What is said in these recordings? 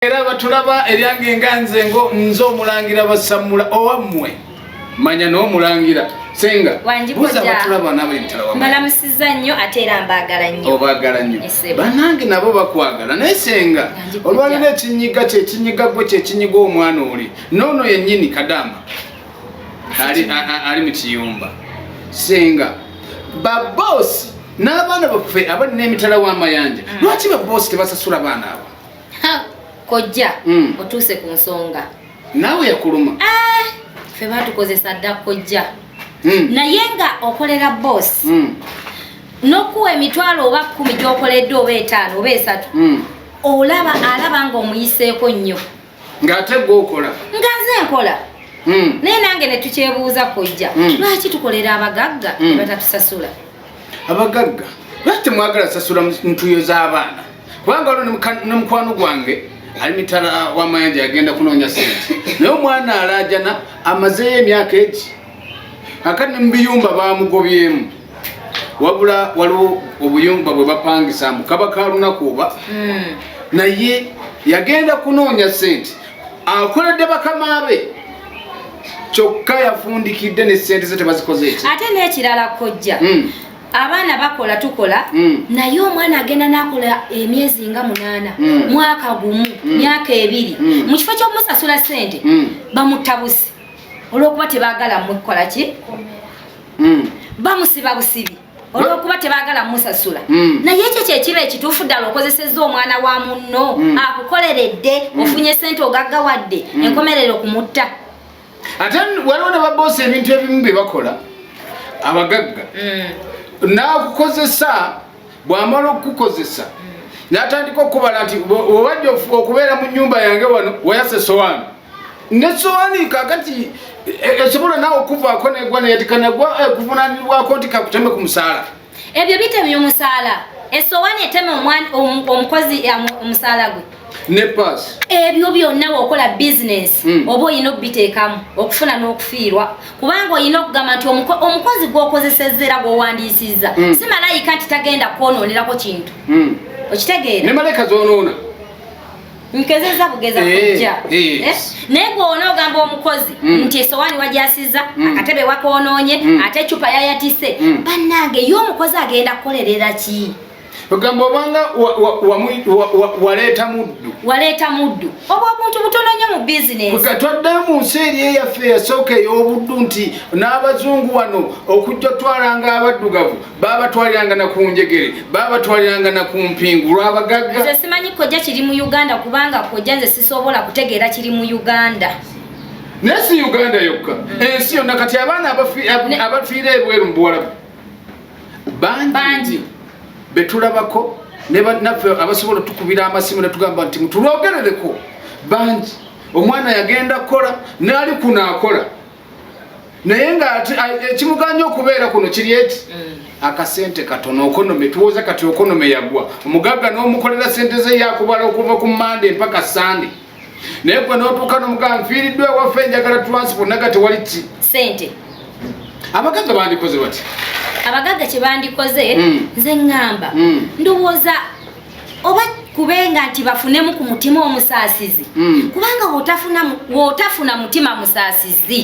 Era batulaba eryange nganze ngo nzo mulangira basamula owamwe manya no mulangira senga buza batulaba nabo entala wa mala musiza nnyo atera mbagala nnyo obagala nnyo banange nabo bakwagala naye senga olwalira ekinyiga kye kinyiga gwe kye kinyiga omwana oli nono yennyini kadama ali mu kiyumba senga babosi n'abaana baffe abali n'emitala w'amayanja lwaki babosi tebasasula baana abo kojja otuse ku nsonga nawe yakuluma fe batukozesa dda kojja naye nga okolera boss nokuwa emitwalo oba 10 gy'okoledde oba 5 oba 3 olaba alaba nga omuyiseeko nnyo ng'ate gw'okola nga nze nkola naye nange ne tukyebuuza kojja lwaki tukolera abagagga ne batatusasula abagagga lwaki temwagala sasula ntuyo z'abaana kubanga olwo ne mukwano gwange ali mitala w'amayanja yagenda kunoonya sente naye omwana alajana amazeeyo emyaka egi akati ne mu biyumba bamugobyemu wabula waliwo obuyumba bwe bapangisa mukaba ka lunaku oba naye yagenda kunoonya sente akoledde bakama be kyokka yafundikidde ne sente ze tebazikoze eki ate n'ekirala kojja abaana bakola tukola naye omwana agenda nakola emyezi nga 8 mwaka gumu myaka 2 mu kifo ky'omusasula sente bamutabusi olw'okuba tebaagala mukola ki bamusiba busibi olw'okuba tebaagala musasula naye ekyo kyekiba ekituufu ddala okozesezza omwana wa munno akukoleredde ofunye sente ogaggawadde enkomerero kumutta ate waliwo ne babosi ebintu ebimu bye bakola abagagga nakukozesa bwamala okukozesa natandika okubala nti obajja okubeera mu nyumba yange wano wayase sowaani ne sowaani kakati esobola naawe okuvaako negwa neyatikana kuvunaanibwako nti kakuteme ku musaala ebyo bitemye omusaala esowaani eteme omukozi omusaala gwe ne paasi ebyo byonna wokola bizinesi oba olina okubiteekamu okufuna n'okufiirwa kubanga olina okugamba nti omukozi gw'okozesezza era gw'owandiisizza si malayika nti tagenda kwonoonerako kintu okitegeera ne malayika zoonoona nkezeza bugeza kujja naye gw'ona ogamba omukozi nti esowaani wagyasizza akatebe wakoonoonye ate ecupa yayatise bannange ye omukozi agenda kukolerera ki ogamba obanga waleeta muddu oba obuntu butono nnyo mu bizinesi twaddayo mu nsi eri eyaffe yasooka ey'obuddu nti n'abazungu wano okujja otwalanga abaddugavu baabatwaliranga na ku njegere baabatwaliranga na ku mpingu lw'abagagga nze simanyi kojja kiri mu uganda kubanga kojja nze sisobola kutegeera kiri mu uganda naye si uganda yokka ensi yonna kati abaana abafiira ebweru mu buwalabu bangi betulabako naffe abasobola tukubira amasimu netugamba nti mutulwogerereko bangi omwana yagenda kukola naali kunaakola naye nga ekimuganya okubeera kuno kiri eki akasente katono okonome tuwoza kati okonome yagwa omugagga n'omukolera sente ze yakubala okuva ku Monday mpaka Sunday naye gwe n'otuuka n'omugamba nfiiriddwa ewaffe njagala transport naga tewali ki sente abagagga bandikoze bati abagagga kye bandikoze nze ŋŋamba ndowooza oba kubenga nti bafunemu ku mutima omusaasizi kubanga wootafuna mutima musaasizi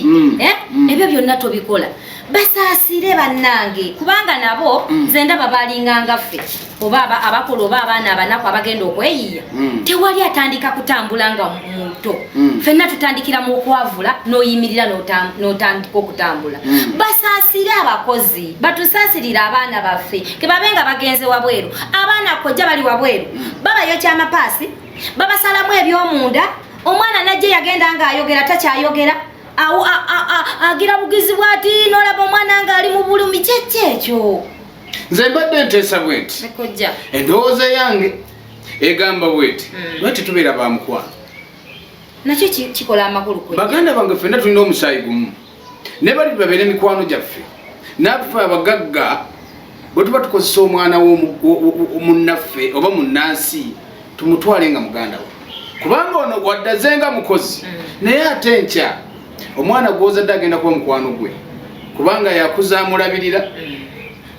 ebyo byonna tobikola basaasire bannange kubanga nabo nze ndaba balinganga ffe oba abakola oba abaana abanaku abagenda okweyiya tewali atandika kutambula nga muto ffenna tutandikira mu okwavula n'oyimirira n'otandika okutambula basaasire abakozi batusaasirire abaana baffe ke babe nga bagenze wabweru abaana kojja bali wabweru babayokya amapaasi babasalamu eby'omunda omwana najje yagenda ng'ayogera takyayogera awo agira bugizi bwati nolaba omwana nga ali mu bulumi kyekyo nze mbadde nteesa bwenti endowooza yange egamba bweti lwaki tubeera bamukwano nakyo kikola amakulu kwe baganda bange ffenna tulina omusaayi gumu ne bali babeera emikwano gyaffe naffe abagagga bwe tuba tukozesa omwana munnaffe oba munnansi tumutwale nga muganda we kubanga ono waddaze nga mukozi naye ate nkya omwana gw'ozadde agenda kuba mukwano gwe kubanga yakuzaamulabirira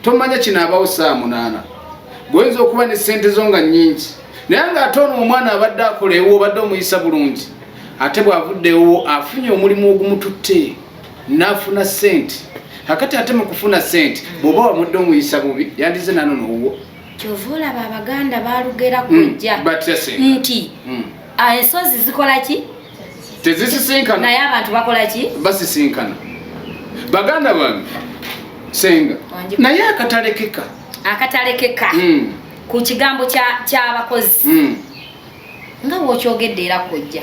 tomanya kinaabawo saa 8 gwenza okuba ne sente zo nga nnyingi naye ng'ate ono omwana abadde akola ewo obadde omuyisa bulungi ate bw'avuddewo afunye omulimu ogumututte n'afuna ssente kakati ate mu kufuna ssente bw'oba wamudde omuyisa bubi yandize nano n'owwo kyova olaba abaganda balugera kujja nti ensozi zikola ki tezisisinkana naye abantu bakola ki basisinkana baganda bange senga naye akatalekeka ku kigambo ky'abakozi nga bw'okyogedde era kujja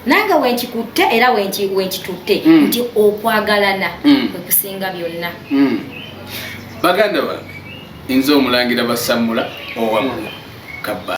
nange wenkikutte era wenkitutte nti okwagalana kwekusinga byonna baganda bange nze omulangira basamula owamu kabba